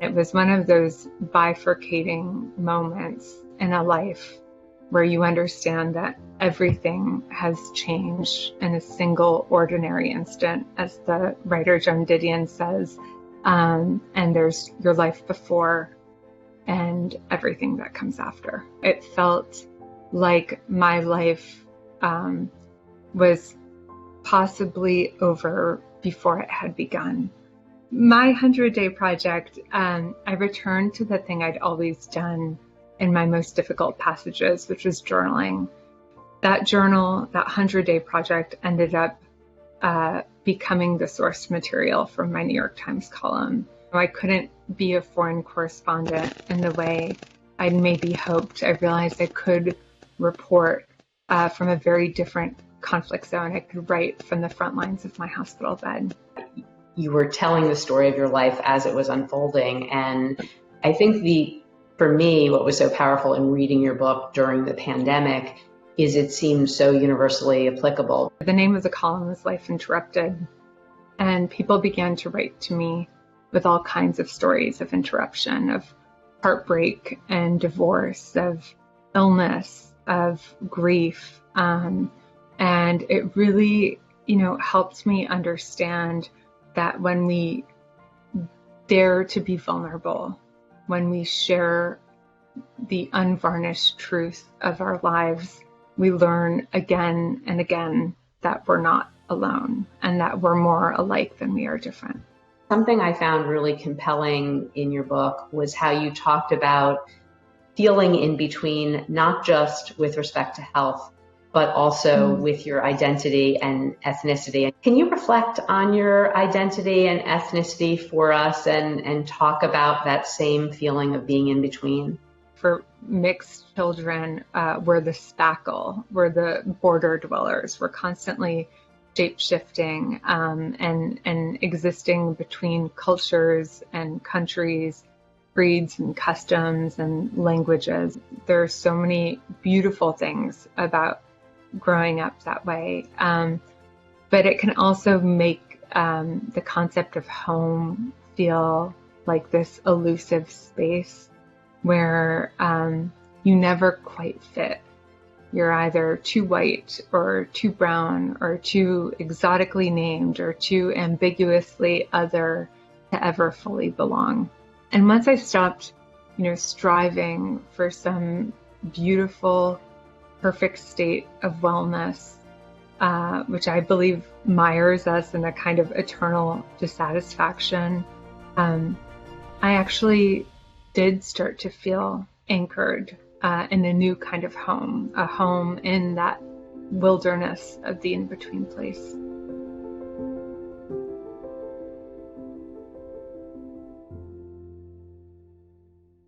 It was one of those bifurcating moments in a life where you understand that everything has changed in a single ordinary instant, as the writer Joan Didion says, and there's your life before and everything that comes after. It felt like my life was possibly over before it had begun. My 100-day project, I returned to the thing I'd always done in my most difficult passages, which was journaling. That journal, that 100-day project, ended up becoming the source material for my New York Times column. I couldn't be a foreign correspondent in the way I'd maybe hoped. I realized I could report from a very different conflict zone. I could write from the front lines of my hospital bed. You were telling the story of your life as it was unfolding, and I think for me, what was so powerful in reading your book during the pandemic is it seemed so universally applicable. The name of the column was Life Interrupted, and people began to write to me with all kinds of stories of interruption, of heartbreak and divorce, of illness, of grief. And it really, helped me understand that when we dare to be vulnerable, when we share the unvarnished truth of our lives, we learn again and again that we're not alone and that we're more alike than we are different. Something I found really compelling in your book was how you talked about feeling in between, not just with respect to health, but also with your identity and ethnicity. Can you reflect on your identity and ethnicity for us and talk about that same feeling of being in between? For mixed children, we're the spackle, we're the border dwellers. We're constantly shape-shifting and existing between cultures and countries, breeds and customs and languages. There are so many beautiful things about growing up that way. But it can also make the concept of home feel like this elusive space where you never quite fit. You're either too white or too brown or too exotically named or too ambiguously other to ever fully belong. And once I stopped, striving for some beautiful, perfect state of wellness, which I believe mires us in a kind of eternal dissatisfaction, I actually did start to feel anchored in a new kind of home, a home in that wilderness of the in-between place.